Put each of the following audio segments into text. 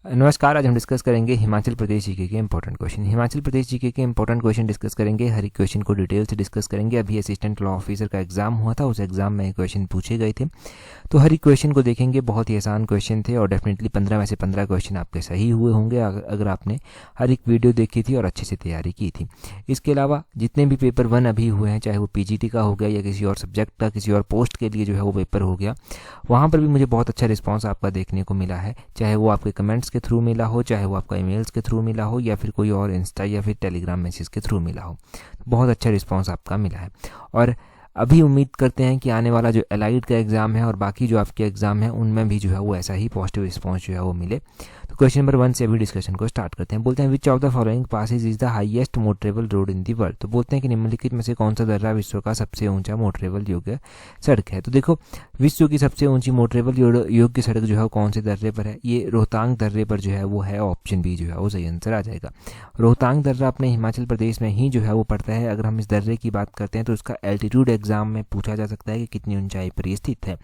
नमस्कार। आज हम डिस्कस करेंगे हिमाचल प्रदेश जीके के important question. Himachal Pradesh GK के इंपॉर्टेंट क्वेश्चन डिस्कस करेंगे। हर एक क्वेश्चन को डिटेल से डिस्कस करेंगे। अभी असिस्टेंट लॉ ऑफिसर का एग्जाम हुआ था, उस एग्जाम में क्वेश्चन पूछे गए थे, तो हर एक क्वेश्चन को देखेंगे। बहुत ही आसान क्वेश्चन थे और डेफिनेटली 15 में से 15 क्वेश्चन आपके सही हुए होंगे अगर आपने हर एक वीडियो देखी थी और अच्छे से तैयारी की थी। इसके अलावा जितने भी पेपर 1 अभी हुए हैं, चाहे वो पीजीटी का हो गया या किसी और सब्जेक्ट का, किसी और पोस्ट के लिए जो है वो पेपर हो गया, वहाँ पर भी मुझे बहुत अच्छा रिस्पॉन्स आपका देखने को मिला है। चाहे वो आपके कमेंट्स के थ्रू मिला हो, चाहे वो आपका ईमेल्स के थ्रू मिला हो, या फिर कोई और इंस्टा या फिर टेलीग्राम मैसेज के थ्रू मिला हो, बहुत अच्छा रिस्पांस आपका मिला है। और अभी उम्मीद करते हैं कि आने वाला जो एलाइड का एग्जाम है और बाकी जो आपके एग्जाम है उनमें भी जो है वो ऐसा ही पॉजिटिव रिस्पांस जो है वो मिले। तो क्वेश्चन नंबर 1 से अभी डिस्कशन को स्टार्ट करते हैं। बोलते हैं which of the following passes is the highest motorable road in the world. तो बोलते हैं कि निम्नलिखित में से कौन सा दर्रा विश्व का सबसे ऊंचा मोटरेबल योग्य सड़क है। तो देखो, विश्व की सबसे ऊंची मोटरेबल योग्य सड़क जो है वो कौन से दर्रे पर है, ये रोहतांग दर्रे पर जो है वो है। ऑप्शन बी जो है वो सही आंसर आ जाएगा। रोहतांग दर्रा अपने हिमाचल प्रदेश में ही जो है वो पड़ता है। अगर हम इस दर्रे की बात करते हैं तो उसका एल्टीट्यूड एग्जाम में पूछा जा सकता है कि कितनी ऊंचाई पर ये स्थित है।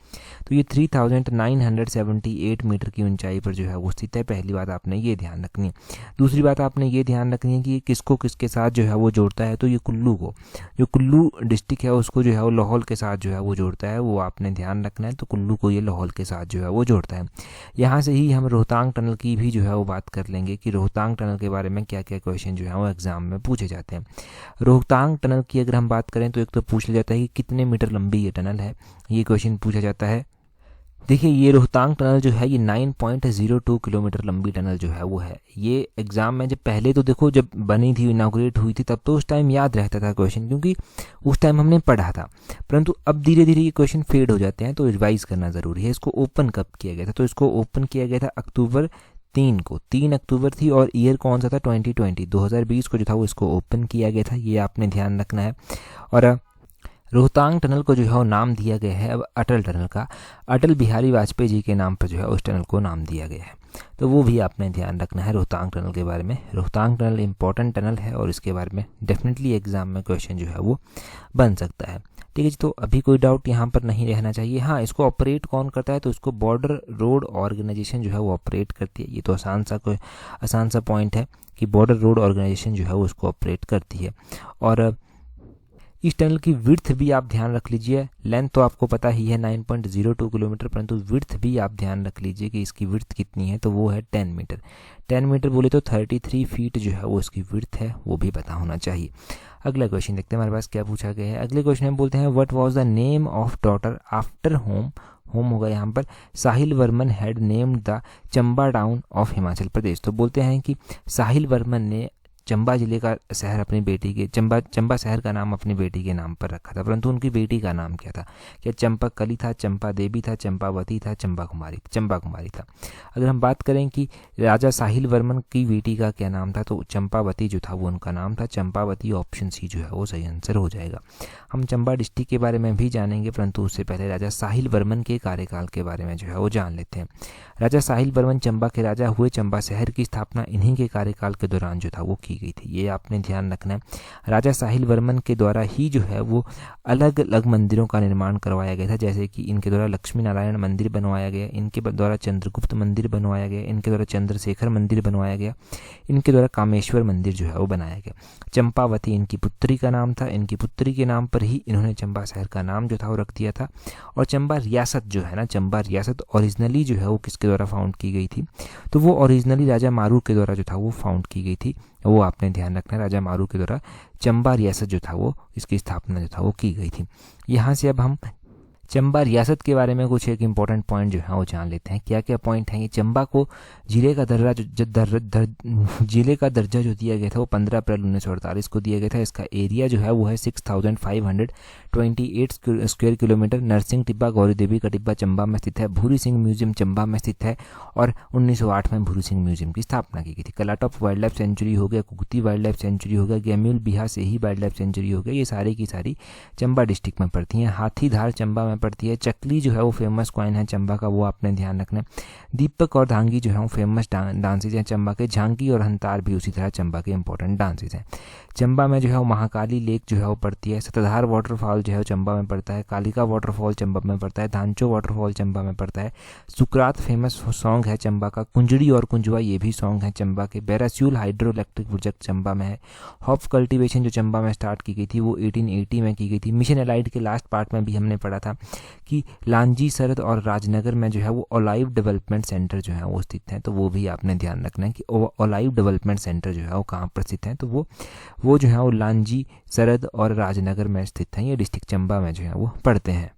तो ये 3978 मीटर की ऊंचाई पर जो है वो स्थित है। पहली बात आपने ये ध्यान रखनी है। दूसरी बात आपने ये ध्यान रखनी है कि ये किसको किसके साथ जो है वो जोड़ता है। तो ये कुल्लू को, जो कुल्लू डिस्ट्रिक्ट है उसको जो है वो लाहौल के साथ जो है वो जोड़ता है, वो आपने ध्यान रखना है। तो कुल्लू को ये लाहौल के साथ जो है वो जोड़ता है। यहाँ से ही हम रोहतांग टनल की भी जो है वो बात कर लेंगे कि रोहतांग टनल के बारे में क्या क्या क्वेश्चन जो है वो एग्जाम में पूछे जाते हैं। रोहतांग टनल की अगर हम बात करें तो एक तो पूछ लिया जाता है कि कितने मीटर लंबी ये टनल है, ये क्वेश्चन पूछा जाता है। देखिए, ये रोहतांग टनल जो है ये 9.02 किलोमीटर लंबी टनल जो है वो है। ये एग्जाम में जब पहले तो देखो जब बनी थी, इनाग्रेट हुई थी, तब तो उस टाइम याद रहता था क्वेश्चन, क्योंकि उस टाइम हमने पढ़ा था। परंतु अब धीरे धीरे ये क्वेश्चन फेड हो जाते हैं, तो रिवाइज करना ज़रूरी है। इसको ओपन कब किया गया था? तो इसको ओपन किया गया था अक्टूबर 3 को, 3 अक्टूबर थी। और ईयर कौन सा था? 2020 को जो था वो इसको ओपन किया गया था। ये आपने ध्यान रखना है। और रोहतांग टनल को जो है वो नाम दिया गया है अब अटल टनल का। अटल बिहारी वाजपेयी जी के नाम पर जो है उस टनल को नाम दिया गया है। तो वो भी आपने ध्यान रखना है रोहतांग टनल के बारे में। रोहतांग टनल इंपॉर्टेंट टनल है और इसके बारे में डेफिनेटली एग्जाम में क्वेश्चन जो है वो बन सकता है। ठीक है जी, तो अभी कोई डाउट यहाँ पर नहीं रहना चाहिए। हाँ, इसको ऑपरेट कौन करता है? तो इसको बॉर्डर रोड ऑर्गेनाइजेशन जो है वो ऑपरेट करती है। ये तो आसान सा पॉइंट है कि बॉर्डर रोड ऑर्गेनाइजेशन जो है वो उसको ऑपरेट करती है। और इस टनल की विड्थ भी आप ध्यान रख लीजिए। लेंथ तो आपको पता ही है 9.02 किलोमीटर, परंतु विड्थ भी आप ध्यान रख लीजिए कि इसकी विड्थ कितनी है। तो वो है 10 मीटर। 10 मीटर बोले तो 33 फीट जो है वो इसकी विड्थ है, वो भी पता होना चाहिए। अगला क्वेश्चन देखते हैं हमारे पास क्या पूछा गया है। अगले क्वेश्चन में बोलते हैं what was the name of daughter after whom होगा यहाँ पर Sahil Varman had named the Chamba town of Himachal Pradesh. तो बोलते हैं कि साहिल वर्मन ने चंबा जिले का शहर अपनी बेटी के चंबा शहर का नाम अपनी बेटी के नाम पर रखा था। परंतु उनकी बेटी का नाम क्या था? क्या चंपा कली था, चंपा देवी था, चंपावती था, चंपा कुमारी था। अगर हम बात करें कि राजा साहिल वर्मन की बेटी का क्या नाम था, तो चंपावती जो था वो उनका नाम था। चंपावती, ऑप्शन सी जो है वो सही आंसर हो जाएगा। हम चंबा डिस्ट्रिक्ट के बारे में भी जानेंगे, परंतु उससे पहले राजा साहिल वर्मन के कार्यकाल के बारे में जो है वो जान लेते हैं। राजा साहिल वर्मन चंबा के राजा हुए। चंबा शहर की स्थापना इन्हीं के कार्यकाल के दौरान जो था वो की गई थी। ये आपने ध्यान रखना है। राजा साहिल वर्मन के द्वारा ही जो है वो अलग अलग मंदिरों का निर्माण करवाया गया था। जैसे कि इनके द्वारा लक्ष्मी नारायण मंदिर बनवाया गया, इनके द्वारा चंद्रगुप्त मंदिर बनवाया गया, इनके द्वारा चंद्रशेखर मंदिर बनवाया गया, इनके द्वारा कामेश्वर मंदिर जो है वो बनाया गया। चंपावती इनकी पुत्री का नाम था। इनकी पुत्री के नाम पर ही इन्होंने चंबा शहर का नाम जो था वो रख दिया था। और चंबा रियासत जो है ना, चंबा रियासत ओरिजिनली जो है वो किसके द्वारा फाउंड की गई थी? तो वो ओरिजिनली राजा मारू के द्वारा जो था वो फाउंड की गई थी। वो आपने ध्यान रखना है। राजा मारू के द्वारा चंबा रियासत जो था वो इसकी स्थापना जो था वो की गई थी। यहाँ से अब हम चंबा रियासत के बारे में कुछ एक इंपॉर्टेंट पॉइंट जो है वो जान लेते हैं। क्या क्या पॉइंट हैं? ये चंबा को जिले का दर्जा जो दिया गया था वो 15 अप्रैल 1948 को दिया गया था। इसका एरिया जो है वो है 6528 स्क्वायर किलोमीटर। नरसिंह टिब्बा गौरी देवी का टिब्बा चंबा में स्थित है। भूरी सिंह म्यूजियम चंबा में स्थित है और 1908 में भूरी सिंह म्यूजियम की स्थापना की गई थी। कलाटॉप वाइल्ड लाइफ सेंचुरी हो गया, कुकुती वाइल्ड लाइफ सेंचुरी हो गया, गैम्यूल बिहा से ही वाइल्ड लाइफ सेंचुरी हो गया, ये सारी की सारी चंबा डिस्ट्रिक्ट में पड़ती हैं। हाथीधार चंबा में पड़ती है। चकली जो है वो फेमस क्वाइन है चंबा का, वो आपने ध्यान रखना है। दीपक और धांगी जो है वो फेमस डांसेज हैं चंबा के। झांकी और हंतार भी उसी तरह चंबा के इंपॉर्टेंट डांसेज हैं। चंबा में जो है वो महाकाली लेक जो है वो पड़ती है। सतधार वाटरफॉल जो है चंबा में पड़ता है। कालिका वाटरफॉल चंबा में पड़ता है। धांचो वाटरफॉल चंबा में पड़ता है। सुकरात फेमस सॉन्ग है चंबा का। कुंजड़ी और कुंजवा ये भी सॉन्ग है चंबा के। बैरास्यूल हाइड्रो इलेक्ट्रिक प्रोजेक्ट चंबा में है। हॉप कल्टीवेशन जो चंबा में स्टार्ट की गई थी वो 1880 में की गई थी। मिशन एलाइड के लास्ट पार्ट में भी हमने पढ़ा था कि लांजी सरद और राजनगर में जो है वो ओलाइव डेवलपमेंट सेंटर जो है वो स्थित है। तो वो भी आपने ध्यान रखना है कि ओलाइव डेवलपमेंट सेंटर जो है वो कहाँ पर स्थित है। तो वो जो है वो लांजी सरद और राजनगर में स्थित है। ये डिस्ट्रिक्ट चंबा में जो है वो पढ़ते हैं।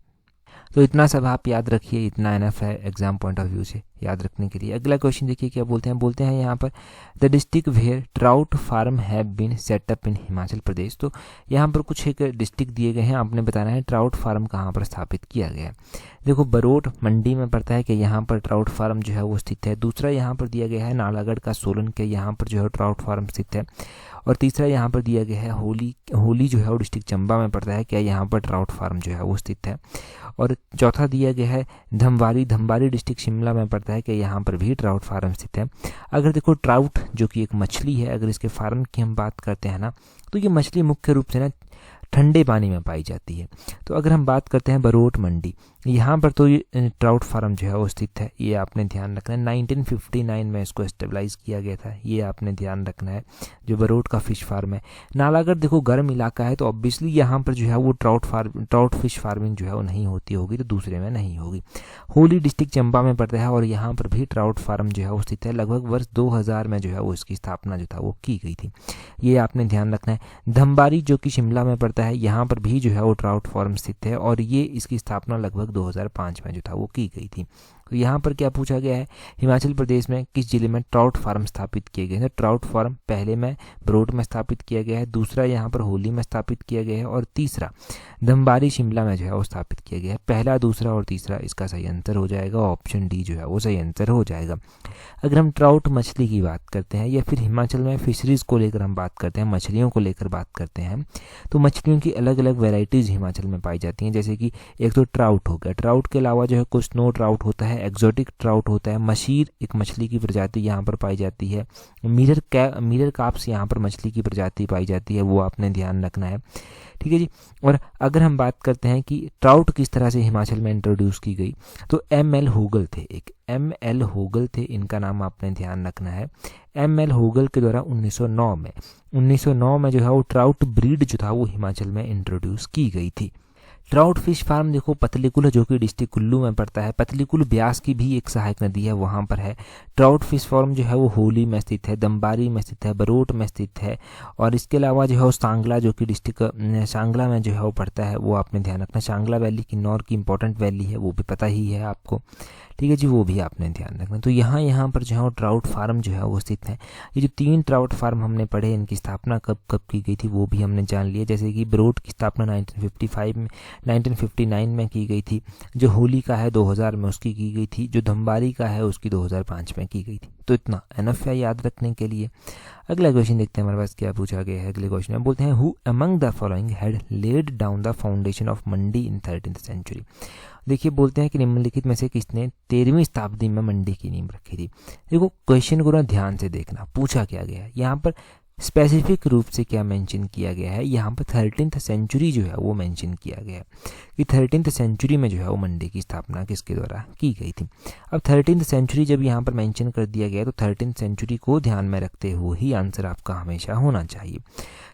तो इतना सब आप याद रखिए, इतना एनफ है एग्जाम पॉइंट ऑफ व्यू से याद रखने के लिए। अगला क्वेश्चन देखिए क्या बोलते हैं यहाँ पर, the district where trout farm have been setup in Himachal Pradesh. तो यहाँ पर कुछ एक डिस्ट्रिक्ट दिए गए हैं, आपने बताना है ट्राउट फार्म कहाँ पर स्थापित किया गया है। देखो बरोट मंडी में पड़ता है कि यहाँ पर ट्राउट फार्म जो है वो स्थित है। दूसरा यहाँ पर दिया गया है नालागढ़ का सोलन के, यहाँ पर जो है ट्राउट फार्म स्थित है। और तीसरा यहाँ पर दिया गया है होली जो है वो डिस्ट्रिक्ट चंबा में पड़ता है, क्या यहाँ पर ट्राउट फार्म जो है वो स्थित है। और चौथा दिया गया है धमबारी डिस्ट्रिक्ट शिमला में पड़ता है कि यहाँ पर भी ट्राउट फार्म स्थित है। अगर देखो ट्राउट जो कि एक मछली है, अगर इसके फार्म की हम बात करते हैं ना, तो ये मछली मुख्य रूप से ना ठंडे पानी में पाई जाती है। तो अगर हम बात करते हैं बरोट मंडी, यहाँ पर तो ये ट्राउट फार्म जो है वो स्थित है, ये आपने ध्यान रखना है। 1959 में इसको एस्टेब्लाइज किया गया था, ये आपने ध्यान रखना है, जो बरोट का फिश फार्म है। नालागढ़ देखो गर्म इलाका है, तो ऑब्वियसली यहाँ पर जो है वो ट्राउट फिश फार्मिंग जो है वो नहीं होती होगी, तो दूसरे में नहीं होगी। होली डिस्ट्रिक्ट चंबा में पड़ता है और यहाँ पर भी ट्राउट फार्म जो है वो स्थित है। लगभग वर्ष 2000 में जो है वो इसकी स्थापना जो था वो की गई थी, ये आपने ध्यान रखना है। धमबारी जो कि शिमला में पड़ता है, यहाँ पर भी जो है वो ट्राउट फार्म स्थित है और ये इसकी स्थापना लगभग 2005 में जो था वो की गई थी। तो यहाँ पर क्या पूछा गया है, हिमाचल प्रदेश में किस जिले में ट्राउट फार्म स्थापित किए गए हैं। ट्राउट फार्म पहले में बरोट में स्थापित किया गया है, दूसरा यहाँ पर होली में स्थापित किया गया है और तीसरा धमबारी शिमला में जो है वो स्थापित किया गया है। पहला, दूसरा और तीसरा इसका सही आंसर हो जाएगा, ऑप्शन डी जो है वो सही आंसर हो जाएगा। अगर हम ट्राउट मछली की बात करते हैं या फिर हिमाचल में फिशरीज को लेकर हम बात करते हैं, मछलियों को लेकर बात करते हैं, तो मछलियों की अलग अलग वेराइटीज़ हिमाचल में पाई जाती हैं। जैसे कि एक तो ट्राउट हो गया, ट्राउट के अलावा जो है कुछ स्नो ट्राउट होता है, एक्जोटिक ट्राउट होता है, मशीर एक मछली की प्रजाति यहाँ पर पाई जाती है, मिरर काप्स यहाँ पर मछली की प्रजाति पाई जाती है, वो आपने ध्यान रखना है, ठीक है जी। और अगर हम बात करते हैं कि ट्राउट किस तरह से हिमाचल में इंट्रोड्यूस की गई, तो एम.एल. होगल थे, एक एम.एल. होगल थे, इनका नाम आपने ध्यान रखना है। एम.एल. होगल के द्वारा 1909 में जो है वो ट्राउट ब्रीड जो था वो हिमाचल में इंट्रोड्यूस की गई थी। ट्राउट फिश फार्म देखो पतलीकुल जो कि डिस्ट्रिक्ट कुल्लू में पड़ता है। पतलीकुल ब्यास की भी एक सहायक नदी है, वहाँ पर है। ट्राउट फिश फार्म जो है वो होली में स्थित है, दमबारी में स्थित है, बरोट में स्थित है और इसके अलावा जो है वो सांगला जो कि डिस्ट्रिक्ट सांगला में जो है वो पड़ता है, वो आपने ध्यान रखना। सांगला वैली किन्नौर की इंपॉर्टेंट वैली है, वो भी पता ही है आपको, ठीक है जी, वो भी आपने ध्यान रखना। तो यहाँ पर जो है वो ट्राउट फार्म जो है वो स्थित है। ये जो 3 ट्राउट फार्म हमने पढ़े, इनकी स्थापना कब की गई थी वो भी हमने जान लिया। जैसे कि बरोट की स्थापना 1959 में की गई थी, जो होली का है 2000 में उसकी की गई थी, जो धमबारी का है उसकी 2005 में की गई थी। तो इतना एनफ है याद रखने के लिए। अगला क्वेश्चन देखते हैं हमारे पास क्या पूछा गया है। अगले क्वेश्चन में बोलते हैं, who among the following had laid down the foundation of Mandi in 13th century. देखिए बोलते हैं कि निम्नलिखित में से किसने 13वीं शताब्दी में मंडी की नींव रखी थी। देखो क्वेश्चन को ना ध्यान से देखना, पूछा क्या गया है यहाँ पर, स्पेसिफिक रूप से क्या मेंशन किया गया है। यहाँ पर 13th सेंचुरी जो है वो मेंशन किया गया है कि 13th सेंचुरी में जो है वो मंडी की स्थापना किसके द्वारा की गई थी। अब 13th सेंचुरी जब यहाँ पर मेंशन कर दिया गया तो 13th सेंचुरी को ध्यान में रखते हुए ही आंसर आपका हमेशा होना चाहिए।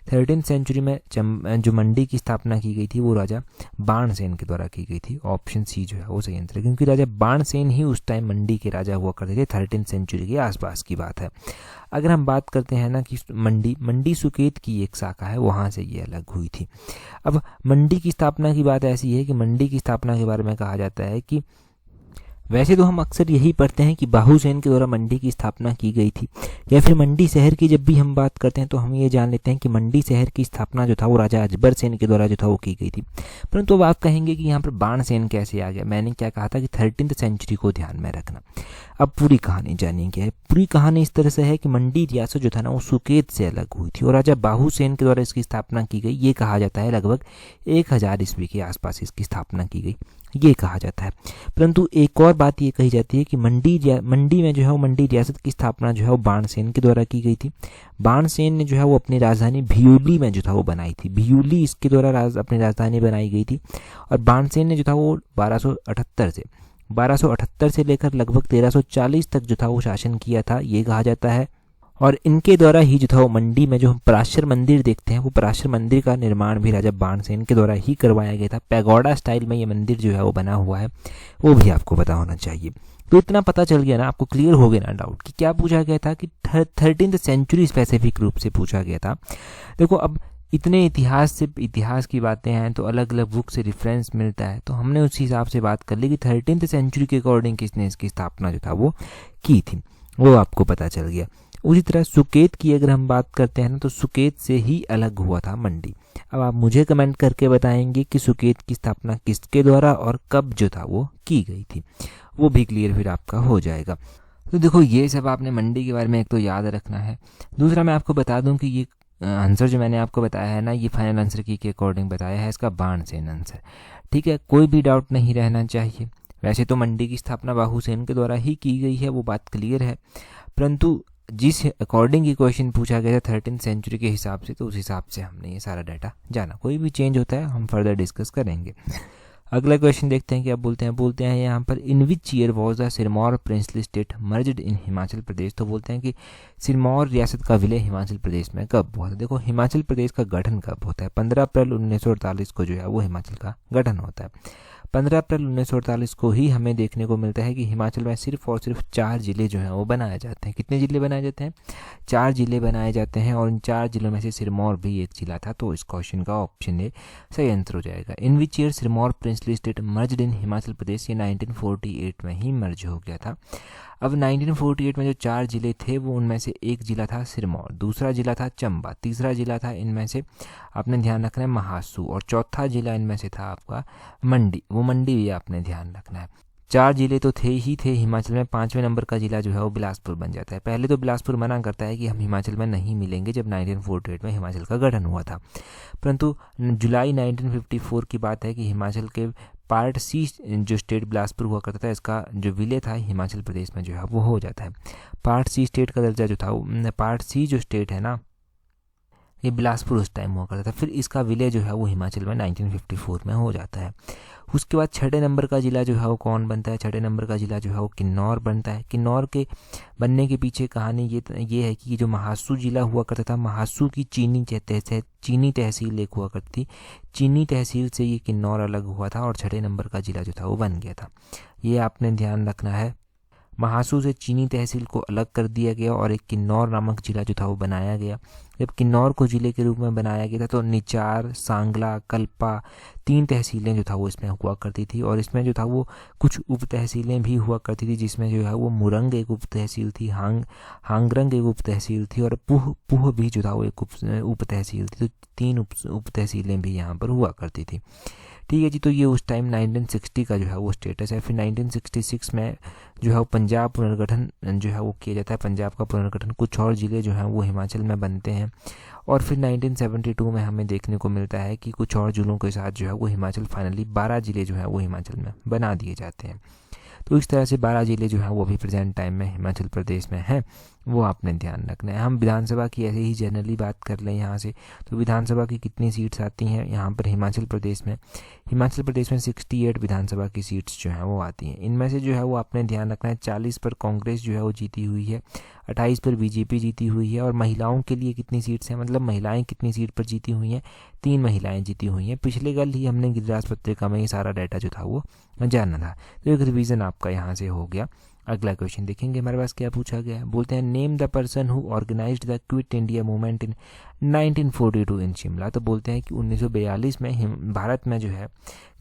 13th सेंचुरी में जो मंडी की स्थापना की गई थी वो राजा बाणसेन के द्वारा की गई थी। ऑप्शन सी जो है वो सही आंसर है, क्योंकि राजा बाणसेन ही उस टाइम मंडी के राजा हुआ करते थे। 13th सेंचुरी के आसपास की बात है। अगर हम बात करते हैं ना कि मंडी सुकेत की एक शाखा है, वहाँ से ये अलग हुई थी। अब मंडी की स्थापना की बात ऐसी है कि मंडी की स्थापना के बारे में कहा जाता है कि वैसे तो हम अक्सर यही पढ़ते हैं कि बाहुसेन के द्वारा मंडी की स्थापना की गई थी, या फिर मंडी शहर की जब भी हम बात करते हैं तो हम ये जान लेते हैं कि मंडी शहर की स्थापना जो था वो राजा अजबर सेन के द्वारा जो था वो की गई थी। परंतु अब आप कहेंगे कि यहाँ पर बाणसेन कैसे आ गया। मैंने क्या कहा था कि 13th सेंचुरी को ध्यान में रखना। अब पूरी कहानी जानिए क्या है। पूरी कहानी इस तरह से है कि मंडी रियासत जो था ना वो सुकेत से अलग हुई थी और राजा बाहुसेन के द्वारा इसकी स्थापना की गई। ये कहा जाता है लगभग 1000 ईस्वी के आसपास इसकी स्थापना की गई, ये कहा जाता है। परंतु एक और बात ये कही जाती है कि मंडी में जो है वो मंडी रियासत की स्थापना जो है वो बाणसेन के द्वारा की गई थी। बाणसेन ने जो है वो अपनी राजधानी भियूली में जो था वो बनाई थी। भियूली इसके द्वारा अपनी राजधानी बनाई गई थी और बाणसेन ने जो था वो 1278 से लेकर लगभग 1340 तक जो था वो शासन किया था, ये कहा जाता है। और इनके द्वारा ही जो था वो मंडी में जो हम पराशर मंदिर देखते हैं वो पराशर मंदिर का निर्माण भी राजा बाणसेन के द्वारा ही करवाया गया था। पैगोडा स्टाइल में ये मंदिर जो है वो बना हुआ है, वो भी आपको पता होना चाहिए। तो इतना पता चल गया ना, आपको क्लियर हो गया ना डाउट कि क्या पूछा गया था कि 13th सेंचुरी स्पेसिफिक रूप से पूछा गया था। देखो अब इतने इतिहास की बातें हैं तो अलग अलग बुक से रेफरेंस मिलता है, तो हमने उस हिसाब से बात कर ली कि 13th सेंचुरी के अकॉर्डिंग किसने इसकी स्थापना जो था वो की थी, वो आपको पता चल गया। उसी तरह सुकेत की अगर हम बात करते हैं ना तो सुकेत से ही अलग हुआ था मंडी। अब आप मुझे कमेंट करके बताएंगे कि सुकेत की स्थापना किसके द्वारा और कब जो था वो की गई थी, वो भी क्लियर फिर आपका हो जाएगा। तो देखो ये सब आपने मंडी के बारे में एक तो याद रखना है। दूसरा मैं आपको बता दूं कि ये आंसर जो मैंने आपको बताया है ना, ये फाइनल आंसर की के अकॉर्डिंग बताया है, इसका बाणसेन आंसर। ठीक है, कोई भी डाउट नहीं रहना चाहिए। वैसे तो मंडी की स्थापना बाहुसेन के द्वारा ही की गई है, वो बात क्लियर है, परंतु जिस अकॉर्डिंग ये क्वेश्चन पूछा गया था 13th सेंचुरी के हिसाब से, तो उस हिसाब से हमने ये सारा डाटा जाना। कोई भी चेंज होता है हम फर्दर डिस्कस करेंगे। अगला क्वेश्चन देखते हैं क्या बोलते हैं यहाँ पर, in which year was the Sirmaur princely state merged in Himachal Pradesh. तो बोलते हैं कि सिरमौर रियासत का विलय हिमाचल प्रदेश में कब हुआ था। देखो हिमाचल प्रदेश का गठन कब होता है, 15 अप्रैल 1948 को जो है वो हिमाचल का गठन होता है। 15 अप्रैल 1948 को ही हमें देखने को मिलता है कि हिमाचल में सिर्फ और सिर्फ 4 जिले जो हैं वो बनाए जाते हैं। कितने जिले बनाए जाते हैं? 4 जिले बनाए जाते हैं और इन 4 जिलों में से सिरमौर भी एक जिला था। तो इस क्वेश्चन का ऑप्शन ए सही आंसर हो जाएगा। In which year Sirmaur princely state merged in Himachal Pradesh, ये 1948 में ही मर्ज हो गया था। अब 1948 में जो 4 जिले थे वो उनमें से एक जिला था सिरमौर, दूसरा जिला था चंबा, तीसरा जिला था इनमें से आपने ध्यान रखना है महासू, और चौथा जिला इनमें से था आपका मंडी। वो मंडी भी आपने ध्यान रखना है। 4 जिले तो थे हिमाचल में। 5वें नंबर का जिला जो है वो बिलासपुर बन जाता है। पहले तो बिलासपुर मना करता है कि हम हिमाचल में नहीं मिलेंगे जब 1948 में हिमाचल का गठन हुआ था, परंतु जुलाई 1954 की बात है कि हिमाचल के पार्ट सी जो स्टेट बिलासपुर हुआ करता था, इसका जो विलय था हिमाचल प्रदेश में जो है वो हो जाता है। पार्ट सी स्टेट का दर्जा जो था, पार्ट सी जो स्टेट है ना, ये बिलासपुर उस टाइम हुआ करता था। फिर इसका विलय जो है वो हिमाचल में 1954 में हो जाता है। उसके बाद 6 नंबर का जिला जो है वो कौन बनता है? 6 नंबर का जिला जो है वो किन्नौर बनता है। किन्नौर के बनने के पीछे कहानी ये है कि जो महासू जिला हुआ करता था, महासू की चीनी तहसील एक हुआ करती थी, चीनी तहसील से ये किन्नौर अलग हुआ था और 6 नंबर का जिला जो था वो बन गया था। ये आपने ध्यान रखना है। महासू से चीनी तहसील को अलग कर दिया गया और एक किन्नौर नामक जिला जो था वो बनाया गया। जब किन्नौर को जिले के रूप में बनाया गया था तो निचार, सांगला, कल्पा 3 तहसीलें जो था वो इसमें हुआ करती थी और इसमें जो था वो कुछ उप तहसीलें भी हुआ करती थी, जिसमें जो है वो मुरंग एक उप तहसील थी, हांगरंग एक उप तहसील थी और पुह भी जो था वो एक उप तहसील थी। तो 3 उप तहसीलें भी यहाँ पर हुआ करती थी। ठीक है जी, तो ये उस टाइम 1960 का जो है वो स्टेटस है। फिर 1966 में जो है वो पंजाब पुनर्गठन जो है वो किया जाता है, पंजाब का पुनर्गठन। कुछ और ज़िले जो हैं वो हिमाचल में बनते हैं और फिर 1972 में हमें देखने को मिलता है कि कुछ और ज़िलों के साथ जो है वो हिमाचल फाइनली 12 ज़िले जो हैं वो हिमाचल में बना दिए जाते हैं। तो इस तरह से 12 ज़िले जो हैं वो अभी प्रेजेंट टाइम में हिमाचल प्रदेश में हैं, वो आपने ध्यान रखना है। हम विधानसभा की ऐसे ही जनरली बात कर लें यहाँ से, तो विधानसभा की कितनी सीट्स आती हैं यहाँ पर हिमाचल प्रदेश में? हिमाचल प्रदेश में 68 विधानसभा की सीट्स जो हैं वो आती हैं। इनमें से जो है वो आपने ध्यान रखना है 40 पर कांग्रेस जो है वो जीती हुई है, 28 पर बीजेपी जीती हुई है। और महिलाओं के लिए कितनी सीट्स हैं, मतलब महिलाएं कितनी सीट पर जीती हुई हैं? 3 महिलाएं जीती हुई हैं। पिछले कल ही हमने गिरिराज पत्रिका में ये सारा डाटा जो था वो जाना था, तो एक रिवीजन आपका यहाँ से हो गया। अगला क्वेश्चन देखेंगे हमारे पास क्या पूछा गया है। बोलते हैं name the person who organised the quit India movement in 1942 in Shimla. तो बोलते हैं कि 1942 में भारत में जो है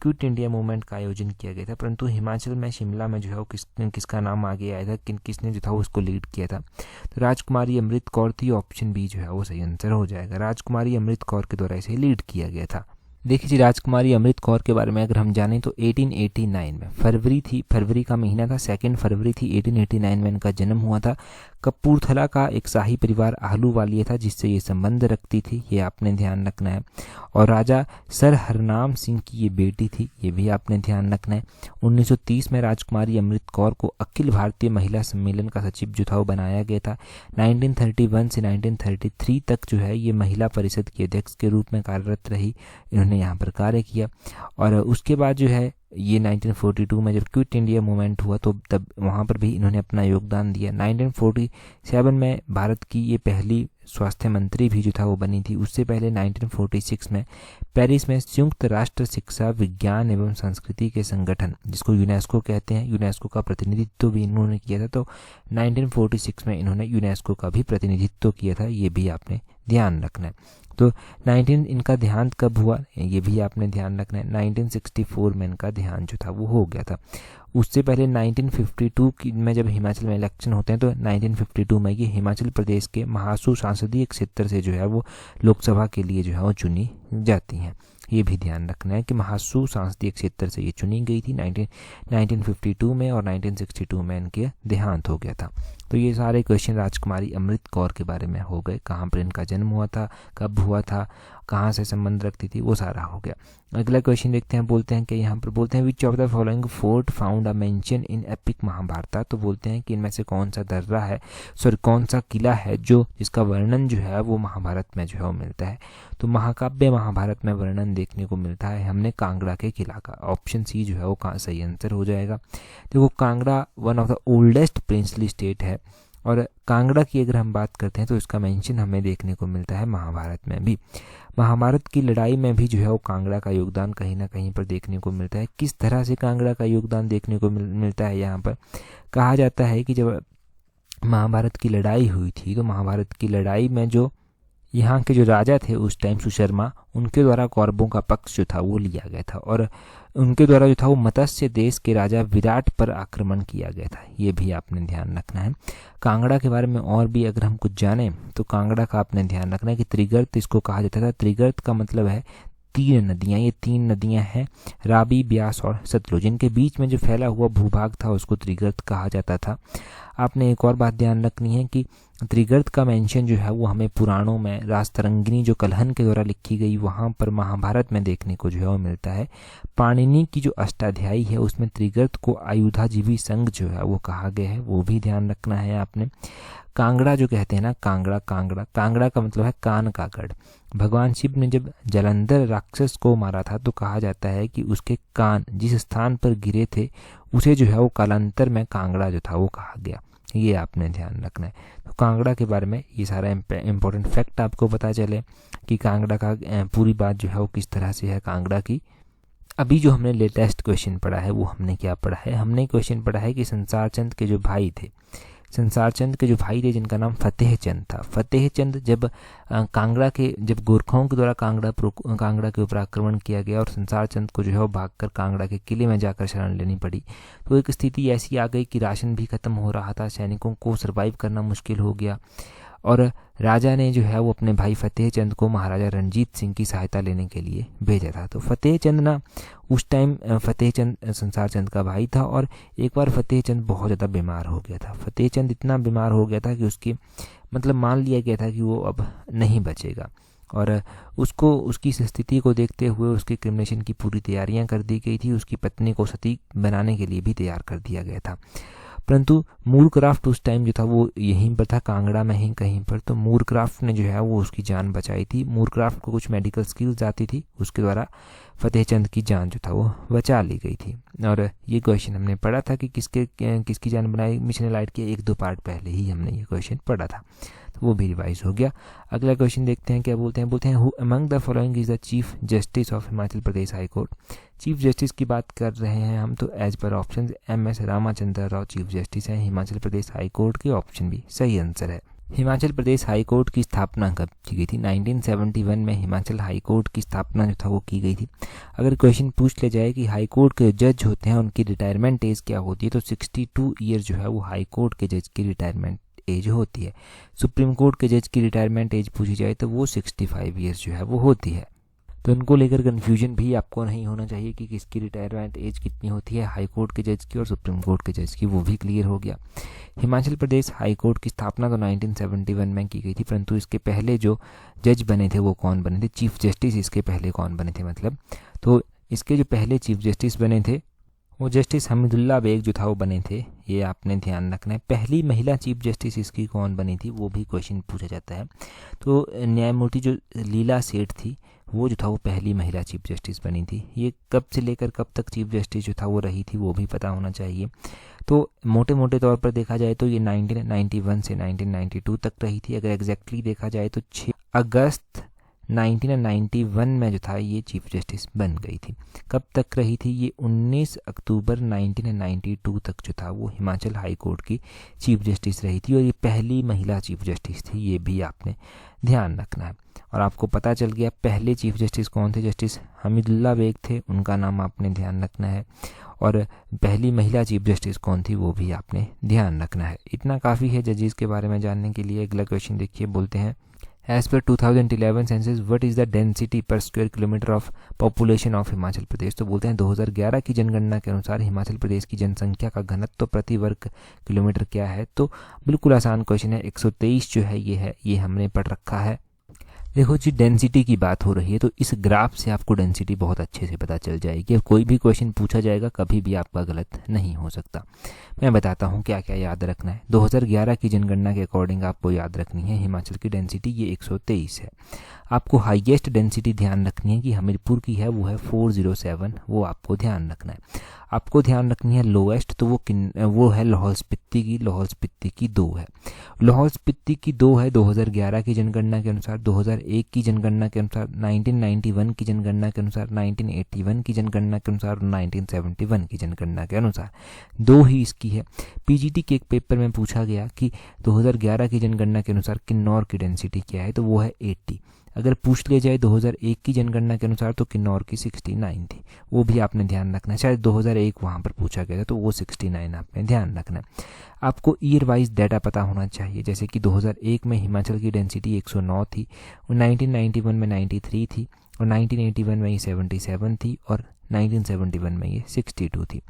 क्विट इंडिया मूवमेंट का आयोजन किया गया था, परंतु हिमाचल में शिमला में जो है वो किसका नाम आगे आया था, किसने जो था वो उसको लीड किया था? तो राजकुमारी अमृत कौर थी। ऑप्शन बी जो है वो सही आंसर हो जाएगा। राजकुमारी अमृत कौर के द्वारा इसे लीड किया गया था। देखिए जी, राजकुमारी अमृत कौर के बारे में अगर हम जानें तो 1889 में फरवरी का महीना था, 2 फरवरी थी 1889 में इनका जन्म हुआ था। कपूरथला का एक शाही परिवार आहलूवालिया था जिससे ये संबंध रखती थी, ये आपने ध्यान रखना है। और राजा सर हरनाम सिंह की ये बेटी थी, ये भी आपने ध्यान रखना है। 1930 में राजकुमारी अमृत कौर को अखिल भारतीय महिला सम्मेलन का सचिव जो था वो बनाया गया था। 1931 से 1933 तक जो है ये महिला परिषद की अध्यक्ष के रूप में कार्यरत रही, इन्होंने यहाँ पर कार्य किया। और उसके बाद जो है ये 1942 में जब क्विट इंडिया मूवमेंट हुआ तो तब वहाँ पर भी इन्होंने अपना योगदान दिया। 1947 में भारत की ये पहली स्वास्थ्य मंत्री भी जो था वो बनी थी। उससे पहले 1946 में पेरिस में संयुक्त राष्ट्र शिक्षा विज्ञान एवं संस्कृति के संगठन जिसको यूनेस्को कहते हैं, यूनेस्को का प्रतिनिधित्व भी इन्होंने किया था। तो 1946 में इन्होंने यूनेस्को का भी प्रतिनिधित्व किया था, ये भी आपने ध्यान रखना है। तो 19 इनका देहांत कब हुआ ये भी आपने ध्यान रखना है। 1964 में इनका देहांत जो था वो हो गया था। उससे पहले 1952 में जब हिमाचल में इलेक्शन होते हैं तो 1952 में ये हिमाचल प्रदेश के महासू संसदीय क्षेत्र से जो है वो लोकसभा के लिए जो है वो चुनी जाती हैं। ये भी ध्यान रखना है कि महासू संसदीय क्षेत्र से ये चुनी गई थी 1952 में, और 1962 में इनके देहांत हो गया था। तो ये सारे क्वेश्चन राजकुमारी अमृत कौर के बारे में हो गए, कहाँ पर इनका जन्म हुआ था, कब हुआ था, कहाँ से संबंध रखती थी, वो सारा हो गया। अगला क्वेश्चन देखते हैं, बोलते हैं कि यहाँ पर बोलते हैं which of the following fort found a mention in epic Mahabharat. तो बोलते हैं कि इनमें से कौन सा दर्रा है, कौन सा किला है जो जिसका वर्णन जो है वो महाभारत में जो है वो मिलता है। तो महाकाव्य महाभारत में वर्णन देखने को मिलता है हमने कांगड़ा के किला का। ऑप्शन सी जो है वो सही आंसर हो जाएगा। देखो Kangra one of the oldest princely state है, और कांगड़ा की अगर हम बात करते हैं तो इसका मेंशन हमें देखने को मिलता है महाभारत में भी। महाभारत की लड़ाई में भी जो है वो कांगड़ा का योगदान कहीं ना कहीं पर देखने को मिलता है। किस तरह से कांगड़ा का योगदान देखने को मिलता है, यहाँ पर कहा जाता है कि जब महाभारत की लड़ाई हुई थी तो महाभारत की लड़ाई में जो यहाँ के जो राजा थे उस टाइम सुशर्मा, उनके द्वारा कौरवों का पक्ष जो था वो लिया गया था, और उनके द्वारा जो था वो मत्स्य देश के राजा विराट पर आक्रमण किया गया था। ये भी आपने ध्यान रखना है। कांगड़ा के बारे में और भी अगर हम कुछ जानें तो कांगड़ा का आपने ध्यान रखना है कि त्रिगर्त इसको कहा जाता था। त्रिगर्त का मतलब है 3 नदियाँ, ये 3 नदियाँ हैं रावी, ब्यास और सतलुज, इनके बीच में जो फैला हुआ भूभाग था उसको त्रिगर्त कहा जाता था। आपने एक और बात ध्यान रखनी है कि त्रिगर्त का मेंशन जो है वो हमें पुराणों में राजतरंगिणी जो कलहन के द्वारा लिखी गई वहाँ पर महाभारत में देखने को जो है वो मिलता है। पाणिनि की जो अष्टाध्यायी है उसमें त्रिगर्त को आयुधाजीवी संघ जो है वो कहा गया है, वो भी ध्यान रखना है आपने। कांगड़ा जो कहते हैं ना, कांगड़ा का मतलब है कान का गढ़। भगवान शिव ने जब जलंधर राक्षस को मारा था तो कहा जाता है कि उसके कान जिस स्थान पर गिरे थे उसे जो है वो कालांतर में कांगड़ा जो था वो कहा गया। ये आपने ध्यान रखना है। तो कांगड़ा के बारे में ये सारा इंपॉर्टेंट फैक्ट आपको पता चले कि कांगड़ा का पूरी बात जो है वो किस तरह से है कांगड़ा की। अभी जो हमने लेटेस्ट क्वेश्चन पढ़ा है वो हमने क्या पढ़ा है, हमने क्वेश्चन पढ़ा है कि संसार चंद के जो भाई थे, जिनका नाम फतेह चंद था। फतेह चंद जब जब गोरखाओं के द्वारा कांगड़ा के ऊपर आक्रमण किया गया और संसार चंद को जो है वो भागकर कांगड़ा के किले में जाकर शरण लेनी पड़ी, तो एक स्थिति ऐसी आ गई कि राशन भी खत्म हो रहा था, सैनिकों को सरवाइव करना मुश्किल हो गया, और राजा ने जो है वो अपने भाई फतेह चंद को महाराजा रणजीत सिंह की सहायता लेने के लिए भेजा था। तो फतेह चंद ना उस टाइम फतेह चंद संसार चंद का भाई था, और एक बार फतेह चंद बहुत ज़्यादा बीमार हो गया था। फतेह चंद इतना बीमार हो गया था कि उसकी मान लिया गया था कि वो अब नहीं बचेगा, और उसकी स्थिति को देखते हुए उसके क्रिमिनेशन की पूरी तैयारियां कर दी गई थी। उसकी पत्नी को सती बनाने के लिए भी तैयार कर दिया गया था। परंतु मूरक्राफ्ट उस टाइम जो था वो यहीं पर था, कांगड़ा में ही कहीं पर। तो मूरक्राफ्ट ने जो है वो उसकी जान बचाई थी। मूरक्राफ्ट को कुछ मेडिकल स्किल्स आती थी, उसके द्वारा फतेह चंद की जान जो था वो बचा ली गई थी। और ये क्वेश्चन हमने पढ़ा था कि किसकी जान बनाई मिशन लाइट के 1-2 पार्ट पहले ही हमने ये क्वेश्चन पढ़ा था, तो वो भी रिवाइज हो गया। अगला क्वेश्चन देखते हैं क्या बोलते हैं who among the following is the chief justice of Himachal Pradesh high court. Chief justice की बात कर रहे हैं हम, तो as per option MS Ramachandra Rao chief justice हैं हिमाचल प्रदेश हाई कोर्ट के। ऑप्शन भी सही आंसर है। हिमाचल प्रदेश हाई कोर्ट की स्थापना कब की गई थी? 1971 में हिमाचल हाई कोर्ट की स्थापना जो था वो की गई थी। अगर क्वेश्चन पूछ ले जाए कि हाई कोर्ट के जज होते हैं उनकी रिटायरमेंट एज क्या होती है, तो 62 ईयर जो है वो हाई कोर्ट के जज की रिटायरमेंट एज होती है। सुप्रीम कोर्ट के जज की रिटायरमेंट एज पूछी जाए तो वो 65 ईयर्स जो है वो होती है। तो उनको लेकर कन्फ्यूजन भी आपको नहीं होना चाहिए कि किसकी रिटायरमेंट एज कितनी होती है, हाई कोर्ट के जज की और सुप्रीम कोर्ट के जज की, वो भी क्लियर हो गया। हिमाचल प्रदेश हाई कोर्ट की स्थापना तो 1971 में की गई थी, परंतु इसके पहले जो जज बने थे वो कौन बने थे, चीफ जस्टिस इसके पहले कौन बने थे मतलब, तो इसके जो पहले चीफ जस्टिस बने थे वो जस्टिस हमीदुल्ला बेग जो था वो बने थे, ये आपने ध्यान रखना है। पहली महिला चीफ जस्टिस इसकी कौन बनी थी वो भी क्वेश्चन पूछा जाता है। तो न्यायमूर्ति जो लीला सेठ थी वो जो था वो पहली महिला चीफ जस्टिस बनी थी। ये कब से लेकर कब तक चीफ जस्टिस जो था वो रही थी वो भी पता होना चाहिए। तो मोटे मोटे तौर पर देखा जाए तो ये 1991 से 1992 तक रही थी। अगर एग्जैक्टली देखा जाए तो 6 अगस्त 1991 में जो था ये चीफ जस्टिस बन गई थी। कब तक रही थी ये 19 अक्टूबर 1992 तक जो था वो हिमाचल हाई कोर्ट की चीफ जस्टिस रही थी और ये पहली महिला चीफ जस्टिस थी, ये भी आपने ध्यान रखना है। और आपको पता चल गया पहले चीफ जस्टिस कौन थे, जस्टिस हमीदुल्ला बेग थे, उनका नाम आपने ध्यान रखना है। और पहली महिला चीफ जस्टिस कौन थी वो भी आपने ध्यान रखना है। इतना काफ़ी है जजेस के बारे में जानने के लिए। अगला क्वेश्चन देखिए, बोलते हैं as per 2011 census what is the density per square kilometre of population of Himachal Pradesh. तो बोलते हैं 2011 की जनगणना के अनुसार हिमाचल प्रदेश की जनसंख्या का घनत्व प्रति वर्ग किलोमीटर क्या है। तो बिल्कुल आसान क्वेश्चन है, 123 जो है ये हमने पढ़ रखा है। देखो जी, डेंसिटी की बात हो रही है तो इस ग्राफ से आपको डेंसिटी बहुत अच्छे से पता चल जाएगी। अब कोई भी क्वेश्चन पूछा जाएगा कभी भी आपका गलत नहीं हो सकता। मैं बताता हूँ क्या क्या याद रखना है। 2011 की जनगणना के अकॉर्डिंग आपको याद रखनी है हिमाचल की डेंसिटी ये 123 है। आपको हाईएस्ट डेंसिटी ध्यान रखनी है कि हमीरपुर की है, वो है 407, वो आपको ध्यान रखना है। आपको ध्यान रखनी है लोएस्ट, तो वो है लाहौल स्पीति की 2 है। लाहौल स्पीति की 2 है 2011 की जनगणना के अनुसार, 2001 की जनगणना के अनुसार, 1991 की जनगणना के अनुसार, 1981 की जनगणना के अनुसार और 1971 की जनगणना के अनुसार 2 ही इसकी है। पीजीटी के एक पेपर में पूछा गया कि 2011 की जनगणना के अनुसार किन्नौर की डेंसिटी क्या है, तो वो है 80। अगर पूछ लिया जाए 2001 की जनगणना के अनुसार तो किन्नौर की 69 थी, वो भी आपने ध्यान रखना है। शायद 2001 वहाँ पर पूछा गया था तो वो 69 आपने ध्यान रखना है। आपको ईयर वाइज डाटा पता होना चाहिए, जैसे कि 2001 में हिमाचल की डेंसिटी 109 थी, 1991 में 93 थी और 1981 में ये 77 थी और 1971 में ये 62 थी।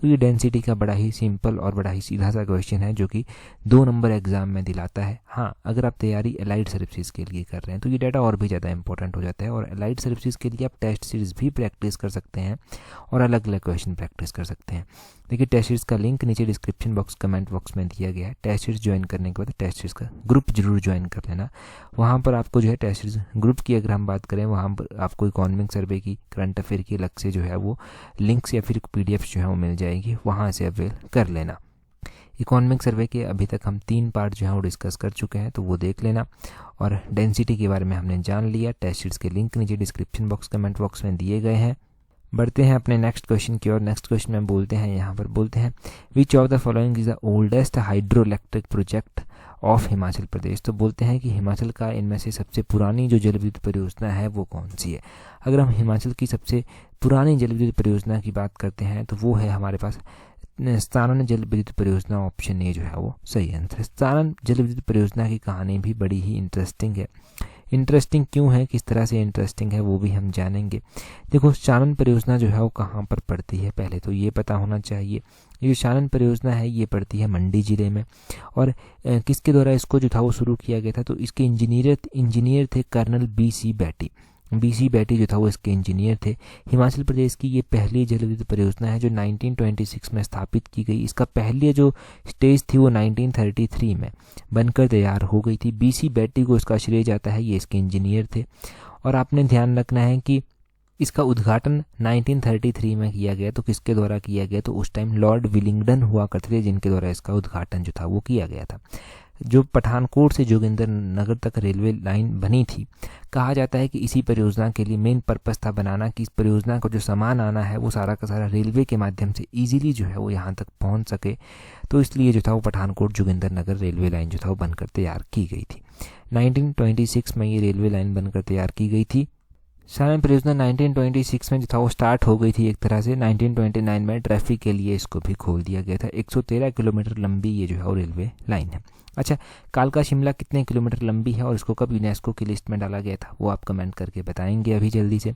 तो ये डेंसिटी का बड़ा ही सिंपल और बड़ा ही सीधा सा क्वेश्चन है जो कि 2 नंबर एग्जाम में दिलाता है। हाँ, अगर आप तैयारी एलाइड सर्विसेज के लिए कर रहे हैं तो ये डाटा और भी ज़्यादा इंपॉर्टेंट हो जाता है। और एलाइड सर्विसेज के लिए आप टेस्ट सीरीज भी प्रैक्टिस कर सकते हैं और अलग अलग क्वेश्चन प्रैक्टिस कर सकते हैं। देखिए, टेस्ट सीरीज का लिंक नीचे डिस्क्रिप्शन बॉक्स कमेंट बॉक्स में दिया गया है। टेस्ट सीरीज ज्वाइन करने के बाद टेस्ट सीरीज का ग्रुप जरूर ज्वाइन कर लेना। वहाँ पर आपको जो है टेस्ट सीरीज ग्रुप की अगर हम बात करें, वहाँ पर आपको इकोनॉमिक सर्वे की, करंट अफेयर की अलग से जो है वो लिंक्स या फिर PDF जो है वो मिल जाएगी, वहाँ से अवेल कर लेना। इकोनॉमिक सर्वे के अभी तक हम 3 पार्ट जो है वो डिस्कस कर चुके हैं, तो वो देख लेना। और डेंसिटी के बारे में हमने जान लिया। टेस्ट शीट्स के लिंक नीचे डिस्क्रिप्शन बॉक्स कमेंट बॉक्स में दिए गए हैं। बढ़ते हैं अपने नेक्स्ट क्वेश्चन की ओर। नेक्स्ट क्वेश्चन में बोलते हैं, यहाँ पर बोलते हैं which of the following is the oldest hydro electric project of Himachal Pradesh. तो बोलते हैं कि हिमाचल का इनमें से सबसे पुरानी जो जल विद्युत परियोजना है वो कौन सी है। अगर हम हिमाचल की सबसे पुरानी जल विद्युत परियोजना की बात करते हैं तो वो है हमारे पास सानन जल विद्युत परियोजना। ऑप्शन ए जो है वो सही आंसर है। सानन जल विद्युत परियोजना की कहानी भी बड़ी ही इंटरेस्टिंग है। इंटरेस्टिंग क्यों है, किस तरह से इंटरेस्टिंग है, वो भी हम जानेंगे। देखो, सानन परियोजना जो है वो कहाँ पर पड़ती है, पहले तो ये पता होना चाहिए। ये जो सानन परियोजना है ये पड़ती है मंडी ज़िले में। और किसके द्वारा इसको जो था वो शुरू किया गया था, तो इसके इंजीनियर थे कर्नल BC बैटी। BC बैटी जो था वो इसके इंजीनियर थे। हिमाचल प्रदेश की ये पहली जल विद्युत परियोजना है जो 1926 में स्थापित की गई। इसका पहले जो स्टेज थी वो 1933 में बनकर तैयार हो गई थी। BC बैटी को इसका श्रेय जाता है, ये इसके इंजीनियर थे। और आपने ध्यान रखना है कि इसका उद्घाटन 1933 में किया गया। तो किसके द्वारा किया गया, तो उस टाइम लॉर्ड विलिंगडन हुआ करते थे जिनके द्वारा इसका उद्घाटन जो था वो किया गया था। जो पठानकोट से जोगिंदरनगर तक रेलवे लाइन बनी थी, कहा जाता है कि इसी परियोजना के लिए मेन पर्पस था बनाना कि इस परियोजना को जो सामान आना है वो सारा का सारा रेलवे के माध्यम से इजीली जो है वो यहाँ तक पहुँच सके। तो इसलिए जो था वो पठानकोट जोगिंदरनगर रेलवे लाइन जो था वो बनकर तैयार की गई थी। 1926 में ये रेलवे लाइन बनकर तैयार की गई थी। शालन परियोजना 1926 में जो था वो स्टार्ट हो गई थी एक तरह से। 1929 में ट्रैफिक के लिए इसको भी खोल दिया गया था। 113 किलोमीटर लंबी ये जो है वो रेलवे लाइन है। अच्छा, कालका शिमला कितने किलोमीटर लंबी है और इसको कब यूनेस्को की लिस्ट में डाला गया था, वो आप कमेंट करके बताएंगे अभी जल्दी से।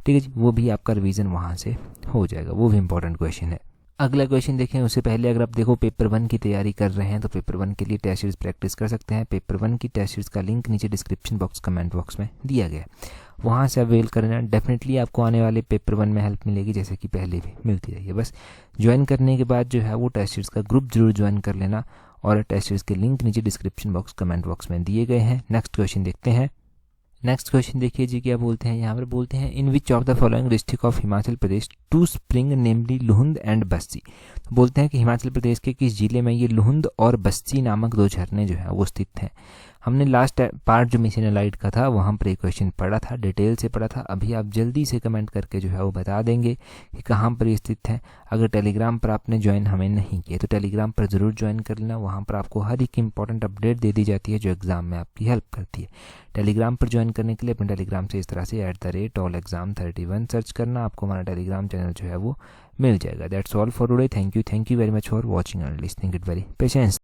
ठीक है जी, वो भी आपका रिवीजन वहाँ से हो जाएगा, वो भी इंपॉर्टेंट क्वेश्चन है। अगला क्वेश्चन देखें, उससे पहले अगर आप देखो पेपर 1 की तैयारी कर रहे हैं तो पेपर 1 के लिए टेस्ट सीरीज प्रैक्टिस कर सकते हैं। पेपर 1 की टेस्ट सीरीज का लिंक नीचे डिस्क्रिप्शन बॉक्स कमेंट बॉक्स में दिया गया है, वहाँ से अवेल करना। डेफिनेटली आपको आने वाले पेपर 1 में हेल्प मिलेगी, जैसे कि पहले भी मिलती रही है। बस ज्वाइन करने के बाद जो है वो टेस्ट सीरीज का ग्रुप जरूर ज्वाइन कर लेना, और टेस्ट सीरीज के लिंक नीचे डिस्क्रिप्शन बॉक्स कमेंट बॉक्स में दिए गए हैं। नेक्स्ट क्वेश्चन देखते हैं। नेक्स्ट क्वेश्चन देखिए जी, क्या बोलते हैं यहाँ पर, बोलते हैं in which of the following district of Himachal Pradesh two spring namely Luhund and Bassi. तो बोलते हैं कि हिमाचल प्रदेश के किस जिले में ये लुहुंद और बस्सी नामक 2 झरने जो है वो स्थित हैं। हमने लास्ट पार्ट जो मिशन एलाइड का था वहाँ पर एक क्वेश्चन पढ़ा था, डिटेल से पढ़ा था। अभी आप जल्दी से कमेंट करके जो है वो बता देंगे कि कहाँ पर ये स्थित है। अगर टेलीग्राम पर आपने ज्वाइन हमें नहीं किया तो टेलीग्राम पर ज़रूर ज्वाइन कर लेना, वहाँ पर आपको हर एक इंपॉर्टेंट अपडेट दे दी जाती है जो एग्ज़ाम में आपकी हेल्प करती है। टेलीग्राम पर ज्वाइन करने के लिए अपने टेलीग्राम से इस तरह से @allexam31 सर्च करना, आपको हमारा टेलीग्राम चैनल जो है वो मिल जाएगा। That's all for today. Thank you very much for watching and listening it very patience.